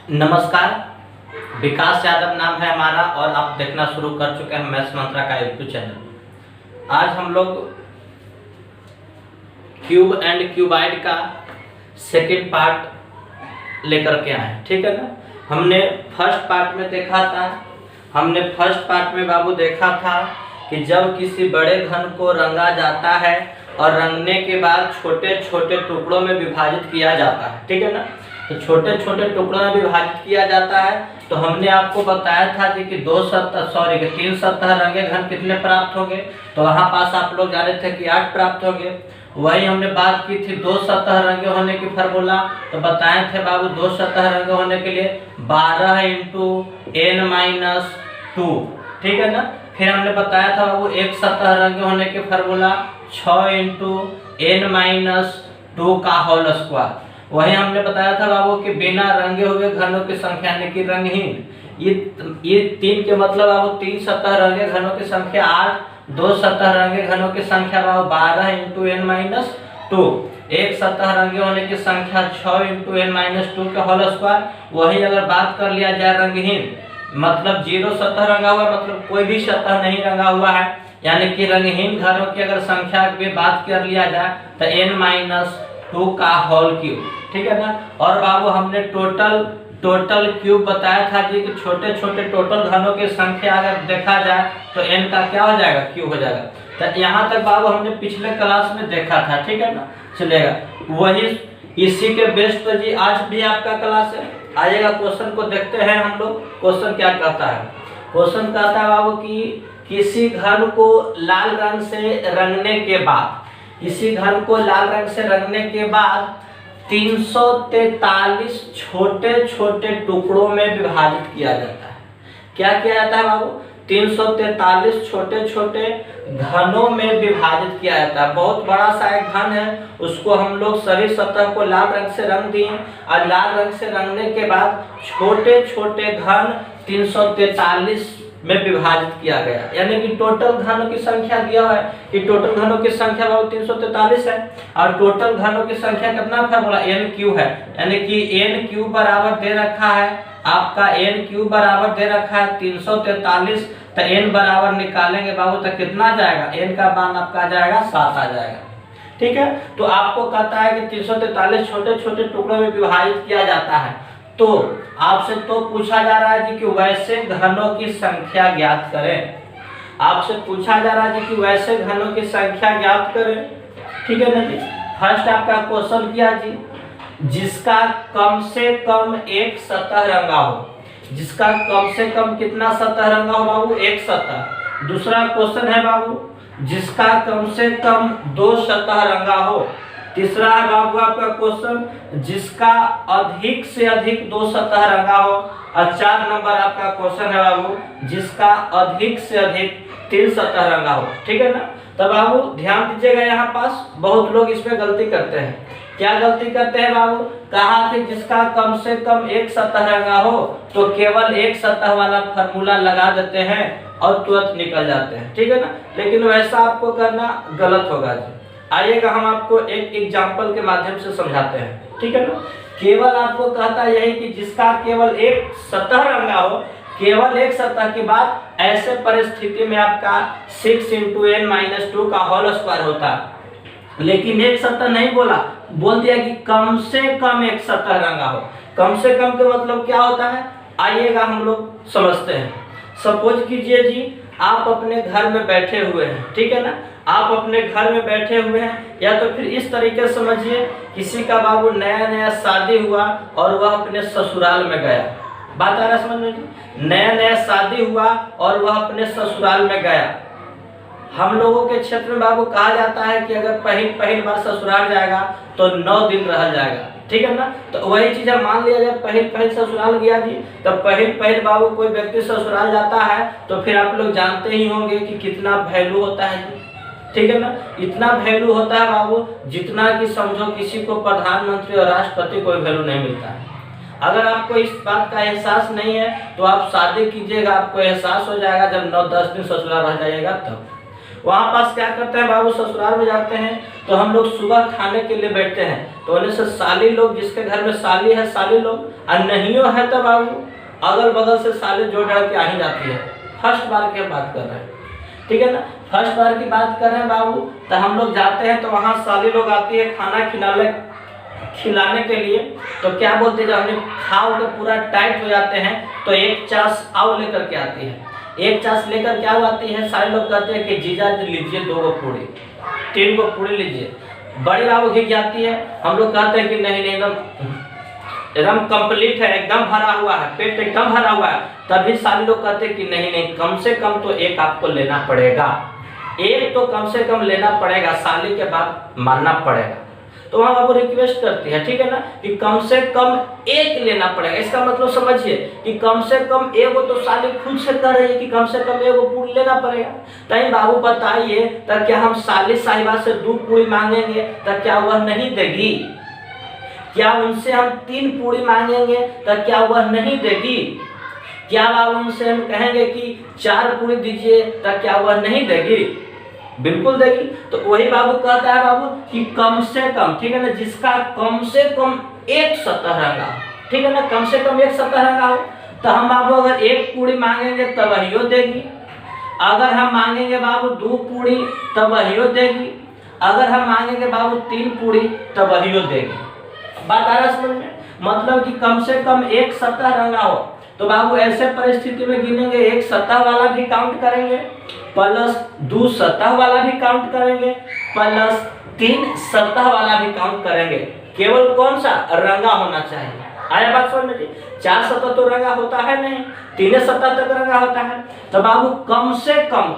नमस्कार। विकास यादव नाम है हमारा और आप देखना शुरू कर चुके हैं मैथ्स मंत्रा का यूट्यूब चैनल। आज हम लोग क्यूब एंड क्यूबाइड का सेकेंड पार्ट लेकर के आए, ठीक है ना। हमने फर्स्ट पार्ट में बाबू देखा था कि जब किसी बड़े घन को रंगा जाता है और रंगने के बाद छोटे छोटे टुकड़ों में विभाजित किया जाता है, ठीक है ना। तो छोटे छोटे टुकड़ों में विभाजित किया जाता है तो हमने आपको बताया था कि तीन सतह रंगे घन कितने प्राप्त होंगे। तो वहाँ पास आप लोग जाने थे कि 8 प्राप्त होंगे। वही हमने बात की थी 2 सतह रंगे होने की फार्मूला, तो बताए थे बाबू 2 सतह रंगे होने के लिए 12 × n-2, ठीक है ना। फिर हमने बताया था बाबू एक सतह रंगे होने के फार्मूला 6 × n-2 का होल स्क्वायर। वही हमने बताया था बाबू कि बिना रंगे हुए घनों की संख्या यानी कि रंगहीन, ये 3 के मतलब बाबू 3 सतह रंगे घनों की संख्या 8, 2 सतह रंगे घनों की संख्या बाबू 12 × n-2, एक सतह रंगे होने की संख्या 6 × n-2 के होल स्क्वायर। वही अगर बात कर लिया जाए रंगहीन मतलब 0 सतह रंगा हुआ, मतलब कोई भी सतह नहीं रंगा हुआ है, यानी कि रंगहीन घनों की अगर संख्या की बात कर लिया जाए तो n-2 का होल क्यूब, ठीक है ना। और बाबू हमने टोटल क्यूब बताया था जी कि छोटे छोटे टोटल घनों की संख्या अगर देखा जाए तो n का क्या हो जाएगा, क्यूब हो जाएगा। तो यहाँ तक बाबू हमने पिछले क्लास में देखा था, ठीक है ना, चलेगा। वही इसी के बेस पर जी आज भी आपका क्लास है। आइएगा क्वेश्चन को देखते हैं हम लोग। क्वेश्चन क्या कहता है? क्वेश्चन कहता है बाबू कि किसी घन को लाल रंग से रंगने के बाद 343 छोटे छोटे टुकड़ों में विभाजित किया जाता है। क्या किया जाता है बाबू? 343 छोटे छोटे घनों में विभाजित किया जाता है। बहुत बड़ा सा एक घन है, उसको हम लोग सभी सतह को लाल रंग से रंग दिए और लाल रंग से रंगने के बाद छोटे छोटे घन 343 में विभाजित किया गया, यानी कि टोटल घनों की संख्या दिया है कि टोटल घनों की संख्या बाबू 343 है और टोटल घनों की संख्या कितना फार्मूला n³ है, यानी कि n³ बराबर दे रखा है आपका, n³ बराबर दे रखा है 343। तो n बराबर निकालेंगे बाबू तो कितना जाएगा, n का मान आपका आ जाएगा 7 आ जाएगा, ठीक है। तो आपको कहता है कि 343 छोटे छोटे टुकड़ों में विभाजित किया जाता है। तो आपसे तो पूछा जा रहा है जी कि वैसे घनों की संख्या ज्ञात करें। आपसे पूछा जा रहा है जी कि वैसे घनों की संख्या ज्ञात करें, ठीक है ना जी। फर्स्ट आपका क्वेश्चन किया जी, जिसका कम से कम एक सतह रंगा हो। जिसका कम से कम कितना सतह रंगा हो बाबू? एक सतह। दूसरा क्वेश्चन है बाबू, जिसका कम से कम 2 सतह रंगा हो। तीसरा है बाबू आपका क्वेश्चन, जिसका अधिक से अधिक 2 सतह रंगा हो। और 4 नंबर आपका क्वेश्चन है बाबू, जिसका अधिक से अधिक 3 सतह रंगा हो, ठीक है ना। तो बाबू ध्यान दीजिएगा, यहाँ पास बहुत लोग इसमें गलती करते हैं। क्या गलती करते हैं बाबू? कहा कि जिसका कम से कम एक सतह रंगा हो तो केवल एक सतह वाला फार्मूला लगा देते हैं और तुरंत निकल जाते हैं, ठीक है ना। लेकिन वैसा आपको करना गलत होगा जी। आइएगा हम आपको एक एग्जाम्पल के माध्यम से समझाते हैं, ठीक है ना। केवल आपको कहता यही कि जिसका केवल एक सतह रंगा हो, केवल एक सतह की बात, ऐसे परिस्थिति में आपका 6 × n-2 का होल स्क्वायर होता है। लेकिन एक सतह नहीं बोला, बोल दिया कि कम से कम एक सतह रंगा हो। कम से कम के मतलब क्या होता है, आइएगा हम लोग समझते हैं। सपोज कीजिए जी आप अपने घर में बैठे हुए हैं, ठीक है ना। आप अपने घर में बैठे हुए हैं, या तो फिर इस तरीके से समझिए, किसी का बाबू नया नया शादी हुआ और वह अपने ससुराल में गया। बात आ रहा है समझ में? नया नया शादी हुआ और वह अपने ससुराल में गया। हम लोगों के क्षेत्र में बाबू कहा जाता है कि अगर पहली बार ससुराल जाएगा तो 9 दिन रह जाएगा, ठीक है ना। तो वही चीज मान लिया जाए पहल ससुराल गया जी, तो पहल बाबू कोई व्यक्ति ससुराल जाता है तो फिर आप लोग जानते ही होंगे कि कितना वैल्यू होता है जी, ठीक है ना। इतना वैल्यू होता है बाबू जितना कि समझो किसी को प्रधानमंत्री और राष्ट्रपति कोई वैल्यू नहीं मिलता है। अगर आपको इस बात का एहसास नहीं है तो आप शादी कीजिएगा, आपको एहसास हो जाएगा जब 9-10 दिन ससुराल रह जाइएगा तब। वहाँ पास क्या करते हैं बाबू, ससुराल में जाते हैं तो हम लोग सुबह खाने के लिए बैठते हैं। तो उन्हें से साली लोग, जिसके घर में साली है साली लोग, और नहीं है तो बाबू अगल बगल से साली जोड़ जड़ के आ ही जाती है। फर्स्ट बार की बात कर रहे हैं, ठीक है ना, फर्स्ट बार की बात कर रहे हैं बाबू। तो हम लोग जाते हैं तो वहाँ साली लोग आती है खाना खिलाने के लिए। तो क्या बोलते हैं, जब हमने खाओ के पूरा टाइट हो जाते हैं तो एक चास आओ लेकर के आती है। एक चास लेकर क्या आती है, सारे लोग कहते हैं कि जीजा लीजिए 2 गो पूड़ी, 3 गो पूड़ी लीजिए। बड़ी बाबू घिस जाती है, हम लोग कहते हैं कि नहीं एकदम कंप्लीट है, एकदम भरा हुआ है, पेट एकदम भरा हुआ है। तभी सारे लोग कहते हैं कि नहीं कम से कम तो एक आपको लेना पड़ेगा, एक तो कम से कम लेना पड़ेगा, साली के बात मानना पड़ेगा। तो वहाँ बाबू रिक्वेस्ट करती है, ठीक है ना, कि कम से कम एक लेना पड़ेगा। इसका मतलब समझिए कि कम से कम एगो तो साली खुद से कह रही है कि कम से कम एगो पूरी लेना पड़ेगा। तभी बाबू बताइए, तो क्या हम साली साहिबा से 2 पूरी मांगेंगे तो क्या वह नहीं देगी? क्या उनसे हम 3 पूरी मांगेंगे तो क्या वह नहीं देगी? क्या बाबू उनसे हम कहेंगे कि 4 पूरी दीजिए तो क्या वह नहीं देगी? बिल्कुल देगी। तो वही बाबू कहता है बाबू कि कम से कम, ठीक है ना, जिसका कम से कम एक सतह रंगा, ठीक है ना, कम से कम एक सतह रंगा हो। तो हम बाबू अगर 1 पूरी मांगेंगे तब वही देगी, अगर हम मांगेंगे बाबू 2 पूरी तब वही देगी, अगर हम मांगेंगे बाबू 3 पूरी तब वही देगी। बात आ रहा है समझ में? मतलब कि कम से कम एक सतह रंगा हो। तो बाबू ऐसे परिस्थिति में गिनेंगे, एक सतह वाला भी काउंट करेंगे, प्लस 2 सतह वाला भी काउंट करेंगे, प्लस 3 सतह वाला भी काउंट करेंगे। केवल कौन सा रंगा होना चाहिए। आया बात समझ में? 4 सतह तो रंगा होता है नहीं, 3 सतह तक रंगा होता है। तो बाबू कम से कम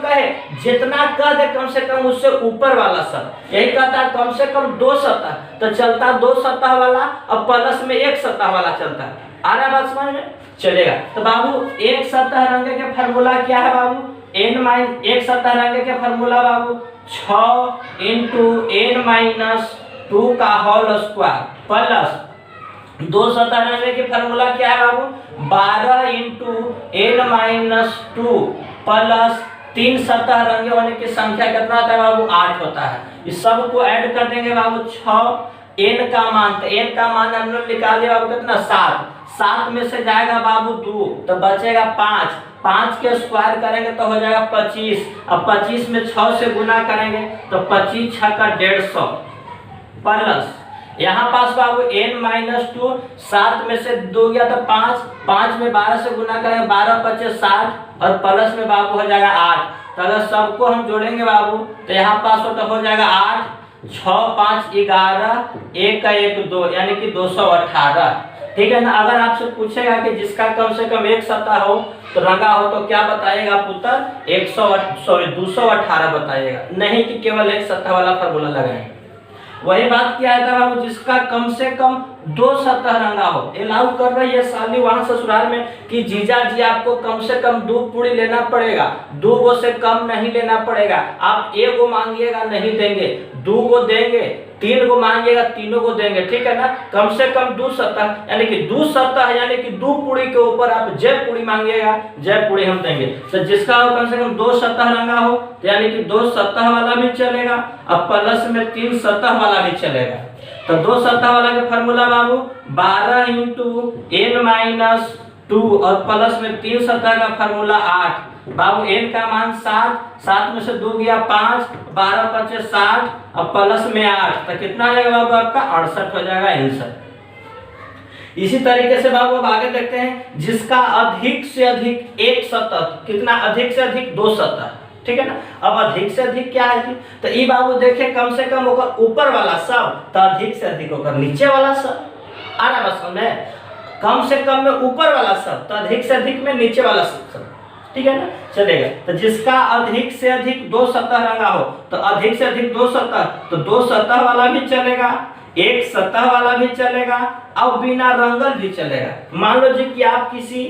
कहे, जितना कह दे कम से कम उससे ऊपर वाला सब। यही कहता है कम से कम 2 सतह, तो चलता 2 सतह वाला और प्लस में 1 सतह वाला चलता है। आ रहा बात समझ में? चलेगा। तो बाबू एक सतह रंगे के फार्मूला क्या है बाबू? एक सतह रंगे के फार्मूला बाबू 6 × n-2 का होल स्क्वायर, प्लस 2 सतह रंगे के फार्मूला क्या है बाबू? 12 × n-2 प्लस 3 सतह रंगे होने की संख्या कितना होता है बाबू? 8 होता है। इस सब को ऐड कर देंगे बाबू 6, n का मान, तो n का मान हम लोग निकाल लिया बाबू कितना? 7। 7 में से जाएगा बाबू 2 तो बचेगा 5। 5 के स्क्वायर करेंगे तो हो जाएगा 25। अब 25 में 6 से गुना करेंगे तो 25 6 का 150 प्लस यहाँ पास बाबू n-2, 7 में से 2 गया तो 5, 5 में 12 से गुना करेंगे, 12 × 5 = 60 और प्लस में बाबू हो जाएगा 8। तो अगर सबको हम जोड़ेंगे बाबू तो यहाँ पास हो जाएगा 8, 6 5 11, 1 का 1 2, यानी कि 218। ठीक है ना। अगर आपसे पूछेगा कि जिसका कम से कम एक सतह हो तो रंगा हो तो क्या बताइएगा पुत्र? 218 बताइएगा, नहीं कि केवल एक सतह वाला फार्मूला लगाएंगे। वही बात किया था बाबू, जिसका कम से कम 2 सतह रंगा हो। अलाउ कर रही है साली वहां ससुराल में कि जीजा जी आपको कम से कम 2 पूरी लेना पड़ेगा, 2 गो से कम नहीं लेना पड़ेगा। आप 1 गो मांगिएगा नहीं देंगे, 2 गो देंगे, 3 गो मांगिएगा 3 गो देंगे। ठीक है ना। कम से कम 2 सतह यानी कि 2 सतह यानी कि 2 पूरी के ऊपर आप जय पूरी मांगिएगा, जय पूरी हम देंगे। तो जिसका कम से कम 2 सतह रंगा हो तो यानी कि 2 सतह वाला भी चलेगा और प्लस में 3 सतह वाला भी चलेगा। तो 2 सतह वाला का फार्मूला बाबू 12 × n-2 और प्लस में 3 सतह का फार्मूला 8। बाबू n का मान 7, 7 में से 2 गया 5, 12 × 5 = 60 और प्लस में 8, तो कितना आ जाएगा बाबू आपका? 68 हो जाएगा आंसर। इसी तरीके से बाबू अब आगे देखते हैं, जिसका अधिक से अधिक एक सतह, कितना अधिक से अधिक 2 सतह। ठीक है ना। अब अधिक से अधिक क्या है जी? तो ई बाबू देखे कम से कम होकर ऊपर वाला सब, तो अधिक से अधिक होकर नीचे वाला सब। आ रहा बस में कम से कम में ऊपर वाला सब, तो अधिक से अधिक में नीचे वाला सब। ठीक है ना, चलेगा। तो जिसका अधिक से अधिक 2 सतह रंगा हो, तो अधिक से अधिक 2 सतह, तो 2 सतह वाला भी चलेगा, 1 सतह वाला भी चलेगा और बिना रंगल भी चलेगा। मान लो जी कि आप किसी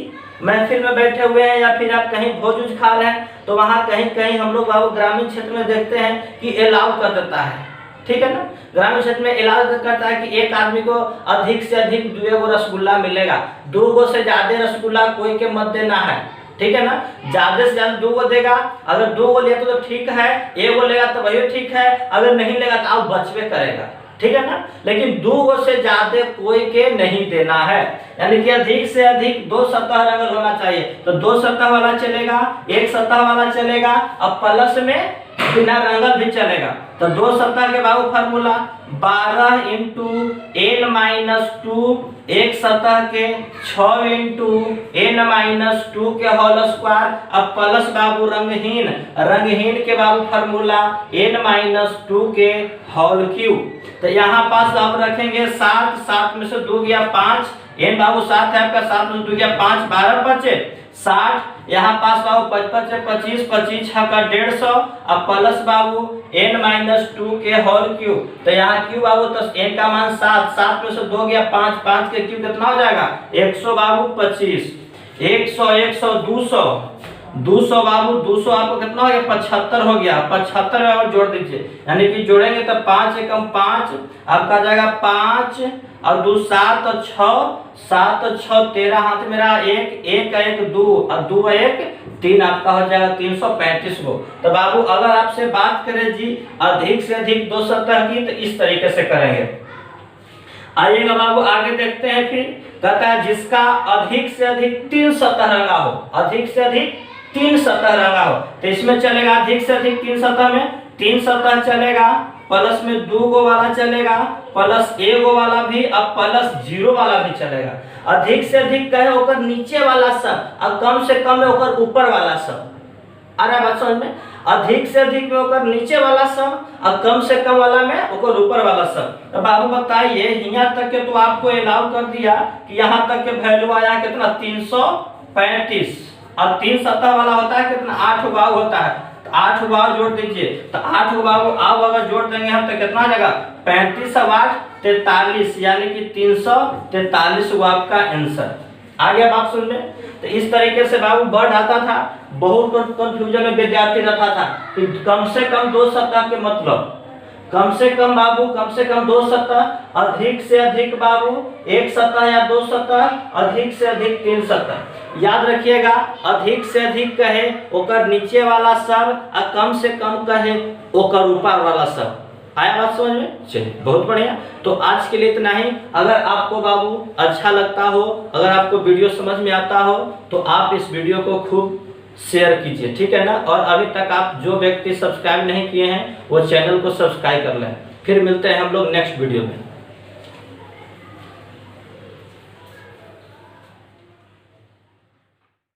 महफिल में बैठे हुए हैं या फिर आप कहीं भोज उज खा रहे हैं, तो वहाँ कहीं कहीं हम लोग बाबू ग्रामीण क्षेत्र में देखते हैं कि अलाउ कर देता है। ठीक है ना। ग्रामीण क्षेत्र में अलाउ करता है कि एक आदमी को अधिक से अधिक 2 गो रसगुल्ला मिलेगा, 2 गो से ज्यादा रसगुल्ला कोई के मत देना है। ठीक है ना। ज्यादा से ज्यादा 2 गो देगा, अगर 2 गो लिया तो ठीक है, 1 गो लेगा तो वही ठीक है, अगर नहीं लेगा तो आप बचवे करेगा। ठीक है ना। लेकिन 2 से ज्यादा कोई के नहीं देना है, यानी कि अधिक से अधिक 2 सतह रंगल होना चाहिए। तो 2 सतह वाला चलेगा, 1 सतह वाला चलेगा, अब प्लस में बिना रंगल भी चलेगा। तो 2 सतह के बाबू फार्मूला 12 इंटू n-2, 1 सतह के 6 इंटू n-2 के होल स्क्वायर। अब प्लस बाबू रंगहीन के बाबू फार्मूला n-2 के होल क्यूब। तो यहाँ पास आप रखेंगे 7, 7 में से 2 गया 5, n बाबू 7 है आपका, 7 में से 2 गया 5, 12 बचे 60। यहाँ पास बाबू 55 से 25, 25 का 150, अब प्लस बाबू n-2 के होल क्यूब। तो यहाँ क्यूब बाबू तो n का मान 7, 7 में से 2 गया 5, 5 के क्यूब कितना हो जाएगा 100 बाबू 25, 100 100 200, 200 बाबू 200 आपको कितना हो गया 75 हो गया। 75 में आप जोड़ दीजिए, यानी कि जोड़ेंगे तो 5 एकम 5 आपका जाएगा 5 और 2 7 और 6, 7 और 6 13, हाथ मेरा 1 1 1 2 और 2 1 3 आपका हो जाएगा 335 गो। तो बाबू अगर आपसे बात करें जी अधिक से अधिक 2 सतह की, तो इस तरीके से करेंगे। आइएगा बाबू आगे देखते हैं। फिर कहता है जिसका अधिक से अधिक 3 सतह रंगा हो, अधिक से अधिक 3 सतह रंगा हो। तो इसमें चलेगा अधिक से अधिक 3 सतह में 3 सतह चलेगा, प्लस में 2 गो वाला चलेगा, प्लस 1 गो वाला भी, अब प्लस 0 वाला भी चलेगा। अधिक से अधिक कहे ओकर नीचे वाला सब, और कम से कम में ओकर ऊपर वाला सब। आ रहा है बात समझ में? अधिक से अधिक में ओकर नीचे वाला सब और कम से कम वाला में ओकर ऊपर वाला सब। तो बाबू बताइए यहाँ तक के तो आपको अलाउ कर दिया कि यहाँ तक के वैल्यू आया कितना 335, और 3 सतह वाला होता है कितना 8 बाव होता है। तो 8 बाव जोड़ दीजिए, तो 8 बाव अब अगर जोड़ देंगे हम तो कितना आ जाएगा 35 और 8 43, यानी कि 343 वो आपका आंसर आ गया। बात सुन ले। तो इस तरीके से बाबू वर्ड आता था, बहुत कंफ्यूजन में विद्यार्थी रहता था कि कम से कम 2 सतह के मतलब, कम से कम बाबू कम से कम 2 सतह, अधिक से अधिक बाबू 1 सतह या 2 सतह, अधिक से अधिक 3 सतह। याद रखिएगा अधिक से अधिक कहे ओकर नीचे वाला सब और कम से कम कहे ओकर ऊपर वाला सब। आया बात समझ में? चलिए बहुत बढ़िया। तो आज के लिए इतना ही। अगर आपको बाबू अच्छा लगता हो, अगर आपको वीडियो समझ में आता हो, तो आप इस वीडियो को खूब शेयर कीजिए, ठीक है ना। और अभी तक आप जो व्यक्ति सब्सक्राइब नहीं किए हैं वो चैनल को सब्सक्राइब कर लें। फिर मिलते हैं हम लोग नेक्स्ट वीडियो में।